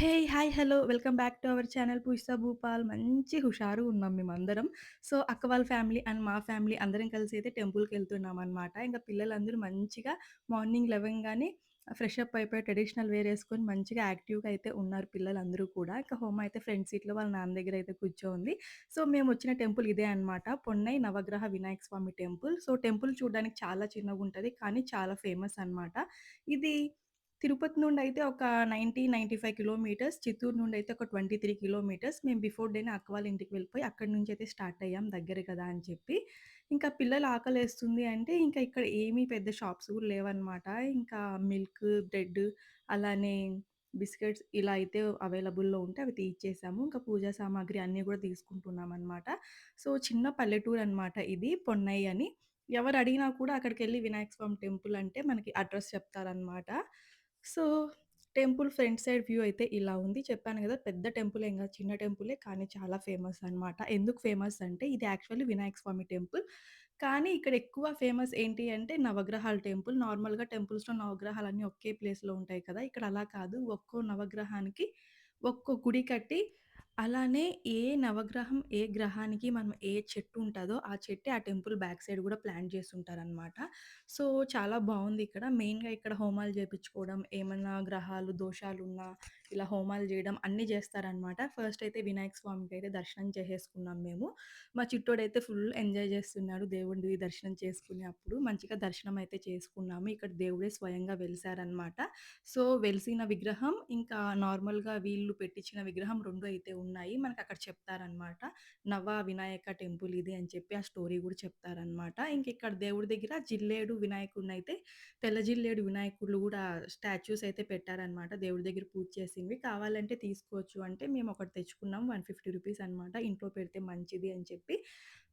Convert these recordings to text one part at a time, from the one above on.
Hi, hello. Welcome back to our channel 'Poojitha Bhupal'. మంచి హుషారుగున్నాం మేమందరం. సో, అక్క వాళ్ళ ఫ్యామిలీ అండ్ మా ఫ్యామిలీ అందరం కలిసి అయితే టెంపుల్‌కెళ్తున్నామనమాట. ఇంక పిల్లలందరూ మంచిగా మార్నింగ్ లెవంగానే ఫ్రెష్ అప్ అయిపోయి ట్రెడిషనల్ వేర్ యేసుకొని మంచిగా యాక్టివ్‌గా అయితే ఉన్నారు పిల్లలందరూ కూడా. ఇక హోమ అయితే ఫ్రంట్ సీట్‌లో వాళ్ళ నాన్న దగ్గర అయితే కూర్చోంది. సో, మేమొచ్చిన టెంపుల్ ఇదే అనమాట. పొన్నై నవగ్రహ వినాయక స్వామి టెంపుల్. సో, టెంపుల్ చూడ్డానికి చాలా చిన్నగుంటది. కానీ చాలా ఫేమస్ అనమాట. ఇది తిరుపతి నుండయితే ఒక 95 కిలోమీటర్స్. చిత్తూరు నుండయితే ఒక 23 కిలోమీటర్స్. మేము బిఫోర్ డేనే అక్క వాళ్ళ ఇంటికి వెళ్ళిపోయి అక్కడి నుంచయితే స్టార్ట్ అయ్యాం దగ్గరే కదా అని చెప్పి. ఇంకా పిల్లలు ఆకలేస్తుంది అంటే ఇంకా ఇక్కడ ఏమీ పెద్ద షాప్స్ కూడా లేవనమాట. ఇంకా మిల్క్, బ్రెడ్ అలానే బిస్కెట్స్ ఇలా అయితే అవైలబుల్‌లో ఉంటే అవి తీయిచ్చేసాము. ఇంకా పూజా సామాగ్రి అన్నీ కూడా తీసుకుంటున్నామనమాట. సో, చిన్న పల్లెటూరనమాట ఇది పొన్నై అని. ఎవరడిగినా కూడా అక్కడికెళ్ళి వినాయక స్వామి టెంపుల్ అంటే మనకి అడ్రెస్ చెప్తారనమాట. So, temple front side view అయితే ఇలా ఉంది. చెప్పాను గదా! పెద్ద టెంపుల్ ఏం గాదు. చిన్న టెంపులే కానీ చాలా ఫేమస్ అనమాట. ఎందుకు ఫేమస్ అంటే ఇది యాక్చువల్లీ వినాయక స్వామి టెంపుల్. కానీ ఇక్కడ ఎక్కువ ఫేమస్ ఏంటి అంటే నవగ్రహాల టెంపుల్. నార్మల్‌గా టెంపుల్స్‌లో నవగ్రహాలన్నీ ఒకే ప్లేస్‌లో ఉంటాయి కదా! ఇక్కడ అలా కాదు. ఒక్కో నవగ్రహానికి ఒక్కో గుడి కట్టి అలానే ఏ నవగ్రహం, ఏ గ్రహానికి మనం ఏ చెట్టు ఉంటదో ఆ చెట్టే ఆ టెంపుల్ బ్యాక్ సైడ్ గూడా ప్లాన్ చేసుంటారనమాట. సో, చాలా బావుంది ఇక్కడ. మెయిన్‌గా ఇక్కడ హోమాలు జేపిచ్చుకోవడం, ఏమన్నా గ్రహాలు దోషాలున్నా ఇలా హోమాలు జేయడం అన్నీ జేస్తారనమాట. ఫస్ట్ అయితే వినాయక స్వామికైతే దర్శనం చేసేసుకున్నాం మేము. మా చిట్టోడైతే ఫుల్ ఎంజాయ్ జేస్తున్నాడు దేవుడిని దర్శనం చేసుకునే అప్పుడు. మంచిగా దర్శనం అయితే చేసుకున్నాము. ఇక్కడ దేవుడే స్వయంగా వెలిసారనమాట. సో, వెలిసిన విగ్రహం ఇంకా నార్మల్‌గా వీళ్ళు పెట్టించిన విగ్రహం 2 అయితే ఉన్నాయి. మనకక్కడ చెప్తారనమాట. నవ వినాయక టెంపుల్ ఇది అని చెప్పి ఆ స్టోరీ గూడా చెప్తారనమాట. ఇంకిక్కడ దేవుడి దగ్గర జిల్లేడు వినాయకుడినైతే తెల్ల జిల్లేడు వినాయకుళ్ళు గూడా స్టాచ్యూస్ అయితే పెట్టారనమాట. దేవుడి దగ్గర పూజ చేసినవి. కావాలంటే తీసుకోవచ్చు అంటే మేమొకటి తెచ్చుకున్నాం. రూ. 150 అనమాట. ఇంట్లో పెడితే మంచిది అని చెప్పి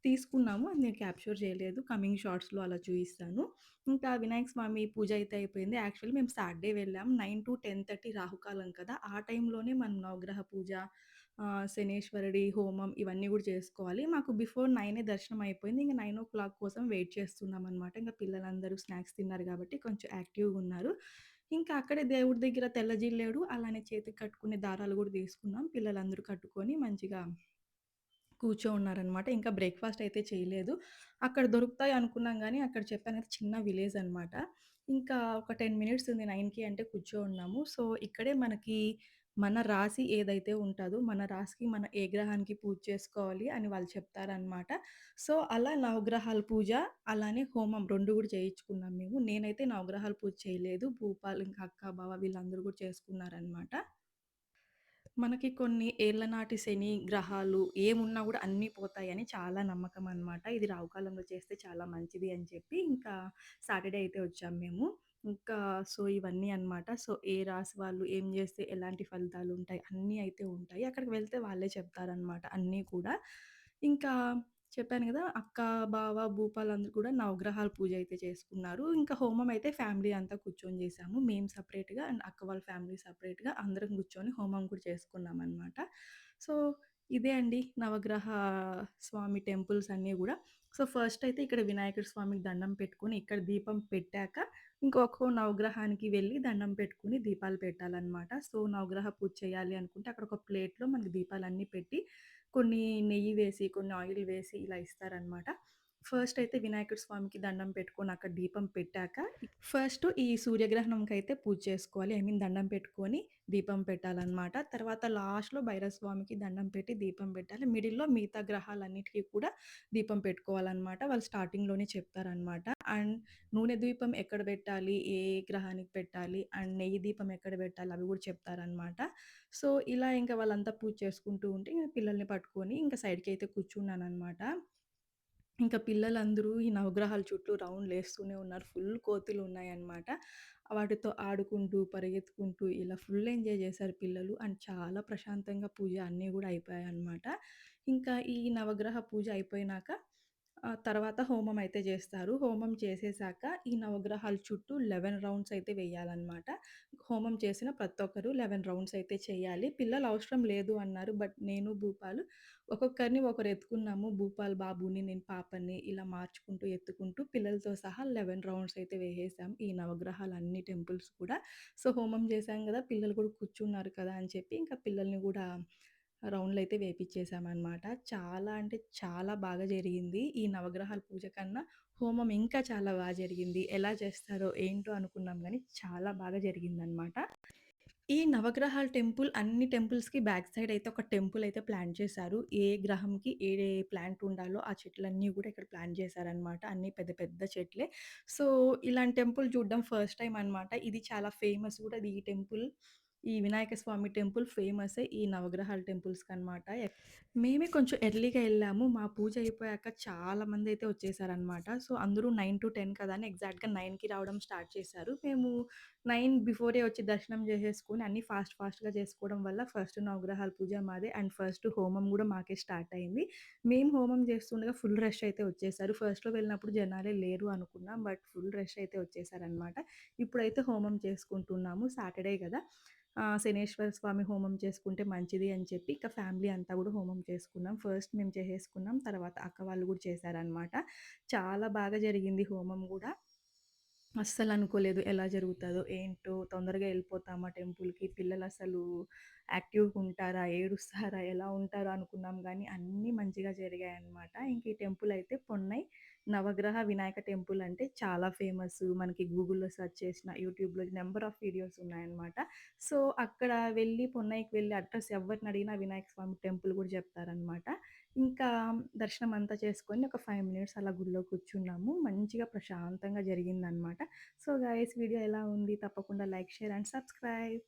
తీసుకున్నాము. అది నేను క్యాప్చర్ చేయలేదు. కమింగ్ షార్ట్స్‌లో అలా చూయిస్తాను. ఇంకా వినాయక స్వామి పూజ అయితే అయిపోయింది. యాక్చువల్లీ మేము సాటర్డే వెళ్ళాం. 9-10:30 రాహుకాలం కదా! ఆ టైంలోనే మనం నవగ్రహ పూజ, శనేశ్వరుడి హోమం ఇవన్నీ గూడా చేసుకోవాలి. మాకు బిఫోర్ 9 దర్శనం అయిపోయింది. ఇంక 9:00 కోసం వెయిట్ చేస్తున్నామనమాట. ఇంక పిల్లలందరూ స్నాక్స్ తిన్నారు గాబట్టి కొంచెం యాక్టివ్‌గున్నారు. ఇంకా అక్కడే దేవుడి దగ్గర తెల్ల జిల్లేడు అలానే చేతికి కట్టుకునే దారాలు గూడా తీసుకున్నాం. పిల్లలందరూ కట్టుకొని మంచిగా కూర్చోనున్నారనమాట. ఇంకా బ్రేక్‌ఫాస్ట్ అయితే చేయలేదు. అక్కడ దొరుకుతాయి అనుకున్నాం గానీ, అక్కడ చెప్పాను కదా! చిన్న విలేజ్ అనమాట. ఇంకా ఒక 10 మినిట్స్ ఉంది 9కి అంటే కూర్చోనున్నాము. సో, ఇక్కడే మనకి మన రాశి ఏదైతే ఉంటదో, మన రాశికి మన ఏ గ్రహానికి పూజ చేసుకోవాలి అని వాళ్ళు చెప్తారనమాట. సో, అలా నవగ్రహాల పూజ, అలానే హోమం 2 గూడా చేయించుకున్నాం మేము. నేనైతే నవగ్రహాల పూజ చేయలేదు. భూపాల్ ఇంకా అక్క, బావ వీళ్ళందరూ గూడా చేసుకున్నారనమాట. మనకి కొన్ని ఏళ్ల నాటి శని, గ్రహాలు ఏమున్నా గూడా అన్నీ పోతాయని చాలా నమ్మకమనమాట. ఇది రావుకాలంలో చేస్తే చాలా మంచిది అని చెప్పి, ఇంకా సాటర్‌డే అయితే వచ్చాము మేము. ఇంకా సో, ఇవన్నీ అనమాట. సో, ఏ రాశి వాళ్ళు ఏం జేస్తే ఎలాంటి ఫలితాలుంటాయి అన్నీ అయితే ఉంటాయి. అక్కడికి వెళ్తే వాళ్ళే చెప్తారనమాట అన్నీ కూడా. ఇంకా చెప్పాను గదా! అక్క, బావ, భూపాలందరూ కూడా నవగ్రహాల పూజ అయితే చేసుకున్నారు. ఇంకా హోమం అయితే ఫ్యామిలీ అంతా కూర్చొని జేశాము. మేము సెపరేట్‌గా అండ్ అక్క వాళ్ళ ఫ్యామిలీ సెపరేట్‌గా అందరం కూర్చొని హోమం కూడా చేసుకున్నామనమాట. సో, ఇదే అండి నవగ్రహ స్వామి టెంపుల్స్ అన్నీ గూడా. సో, ఫస్ట్ అయితే ఇక్కడ వినాయకుడి స్వామికి దండం పెట్టుకొని, ఇక్కడ దీపం పెట్టాక ఇంకొక నవగ్రహానికి వెళ్ళి దండం పెట్టుకొని దీపాలు పెట్టాలనమాట. సో, నవగ్రహ పూజ చేయాలి అనుకుంటే అక్కడ ఒక ప్లేట్‌లో మనకి దీపాలన్నీ పెట్టి కొన్ని నెయ్యి వేసి, కొన్ని ఆయిల్ వేసి ఇలా ఇస్తారనమాట. ఫస్ట్ అయితే వినాయకుడి స్వామికి దండం పెట్టుకొని అక్కడ దీపం పెట్టాక, ఫస్ట్ ఈ సూర్యగ్రహణంకైతే పూజ చేసుకోవాలి. ఐ మీన్ దండం పెట్టుకొని దీపం పెట్టాలనమాట. తర్వాత లాస్ట్‌లో భైరవ స్వామికి దండం పెట్టి దీపం పెట్టాలి. మిడిల్‌లో మిగతా గ్రహాలన్నిటికి కూడా దీపం పెట్టుకోవాలనమాట. వాళ్ళు స్టార్టింగ్‌లోనే చెప్తారనమాట. అండ్ నూనె దీపం ఎక్కడ పెట్టాలి, ఏ గ్రహానికి పెట్టాలి, అండ్ నెయ్యి దీపం ఎక్కడ పెట్టాలి అవి కూడా చెప్తారనమాట. సో, ఇలా ఇంకా వాళ్ళంతా పూజ చేసుకుంటూ ఉంటే, ఇంక పిల్లల్ని పట్టుకొని ఇంక సైడ్‌కయితే కూర్చున్నాననమాట. ఇంకా పిల్లలందరూ ఈ నవగ్రహాల చుట్టూ రౌండ్‌లేస్తూనే ఉన్నారు. ఫుల్ కోతులున్నాయన్నమాట. వాటితో ఆడుకుంటూ, పరిగెత్తుకుంటూ ఇలా ఫుల్ ఎంజాయ్ చేశారు పిల్లలు. అండ్ చాలా ప్రశాంతంగా పూజ అన్నీ గూడా అయిపోయాయన్నమాట. ఇంకా ఈ నవగ్రహ పూజ అయిపోయినాక తర్వాత హోమం అయితే జేస్తారు. హోమం చేసేసాక ఈ నవగ్రహాల చుట్టూ 11 రౌండ్స్ అయితే వేయాలనమాట. హోమం చేసిన ప్రతి ఒక్కరు 11 రౌండ్స్ అయితే చేయాలి. పిల్లలు అవసరం లేదు అన్నారు. బట్ నేను, భూపాలు ఒక్కొక్కరిని ఒకరు ఎత్తుకున్నాము. భూపాల్ బాబుని, నేను పాపని ఇలా మార్చుకుంటూ, ఎత్తుకుంటూ పిల్లలతో సహా 11 రౌండ్స్ అయితే వేసేసాం. ఈ నవగ్రహాలన్ని టెంపుల్స్ కూడా. సో, హోమం చేశాం గదా! పిల్లలు కూడా కూర్చున్నారు కదా! అని చెప్పి ఇంకా పిల్లల్ని గూడా రౌండ్‌లయితే వేపిచ్చేసామనమాట. చాలా అంటే చాలా బాగా జరిగింది. ఈ నవగ్రహాల పూజ కన్నా హోమం ఇంకా చాలా జరిగింది. ఎలా చేస్తారో ఏంటో అనుకున్నాం గానీ చాలా బాగా జరిగిందనమాట. ఈ నవగ్రహాల టెంపుల్ అన్ని టెంపుల్స్‌కి బ్యాక్ సైడ్ అయితే ఒక టెంపుల్ అయితే ప్లాన్ చేశారు. ఏ గ్రహంకి ఏ ప్లాంట్ ఉండాలో ఆ చెట్లన్నీ గూడా ఇక్కడ ప్లాన్ చేశారనమాట. అన్నీ పెద్ద పెద్ద చెట్లే. సో, ఇలాంటి టెంపుల్ చూడడం ఫస్ట్ టైమ్ అనమాట. ఇది చాలా ఫేమస్ గూడా ఈ టెంపుల్. ఈ వినాయక స్వామి టెంపుల్ ఫేమసే ఈ నవగ్రహాల టెంపుల్స్‌కనమాట. మేమే కొంచెం ఎర్లీగా ఎళ్ళాము. మా పూజ అయిపోయాక చాలా మందయితే వచ్చేసారనమాట. సో, అందరూ 9-10 కదా అని ఎగ్జాక్ట్‌గా 9కి రావడం స్టార్ట్ చేశారు. మేము 9 బిఫోరే వచ్చి దర్శనం చేసేసుకొని అన్నీ ఫాస్ట్ ఫాస్ట్‌గా చేసుకోవడం వల్ల ఫస్ట్ నవగ్రహాల పూజ మాదే అండ్ ఫస్ట్ హోమం గూడా మాకే స్టార్ట్ అయింది. మేము హోమం చేస్తుండగా ఫుల్ రష్ అయితే వచ్చేసారు. ఫస్ట్‌లో వెళ్ళినప్పుడు జనాలే లేరు అనుకున్నాం. బట్ ఫుల్ రష్ అయితే వచ్చేసారనమాట. ఇప్పుడైతే హోమం చేసుకుంటున్నాము. సాటర్డే గదా! శనేశ్వర స్వామి హోమం చేసుకుంటే మంచిది అని చెప్పి ఇక ఫ్యామిలీ అంతా గూడా హోమం చేసుకున్నాం. ఫస్ట్ మేము చేసేసుకున్నాం. తర్వాత అక్క వాళ్ళు గూడా చేశారనమాట. చాలా బాగా జరిగింది హోమం గూడా. అస్సలనుకోలేదు ఎలా జరుగుతదో, ఏంటో తొందరగా ఎళ్ళిపోతామా టెంపుల్‌కి, పిల్లలసలు యాక్టివ్‌గుంటారా, ఏడుస్తారా, ఎలా ఉంటారో అనుకున్నాం గానీ, అన్నీ మంచిగా జరిగాయనమాట. ఇంక ఈ టెంపులయితే పొన్నై నవగ్రహ వినాయక టెంపుల్ అంటే చాలా ఫేమసు. మనకి గూగుల్‌లో సెర్చ్ చేసిన, యూట్యూబ్‌లో నంబర్ ఆఫ్ వీడియోస్ ఉన్నాయన్నమాట. సో, అక్కడ వెళ్ళి పొన్నైకి వెళ్ళి అడ్రెస్ ఎవరినడిగినా వినాయక స్వామి టెంపుల్ గూడా జెప్తారనమాట. ఇంకా దర్శనం అంతా చేసుకొని ఒక 5 మినిట్స్ అలా గుడిలో కూర్చున్నాము. మంచిగా ప్రశాంతంగా జరిగిందనమాట. సో, గైస్ వీడియో ఎలా ఉంది? తప్పకుండా లైక్, షేర్ అండ్ సబ్స్క్రైబ్.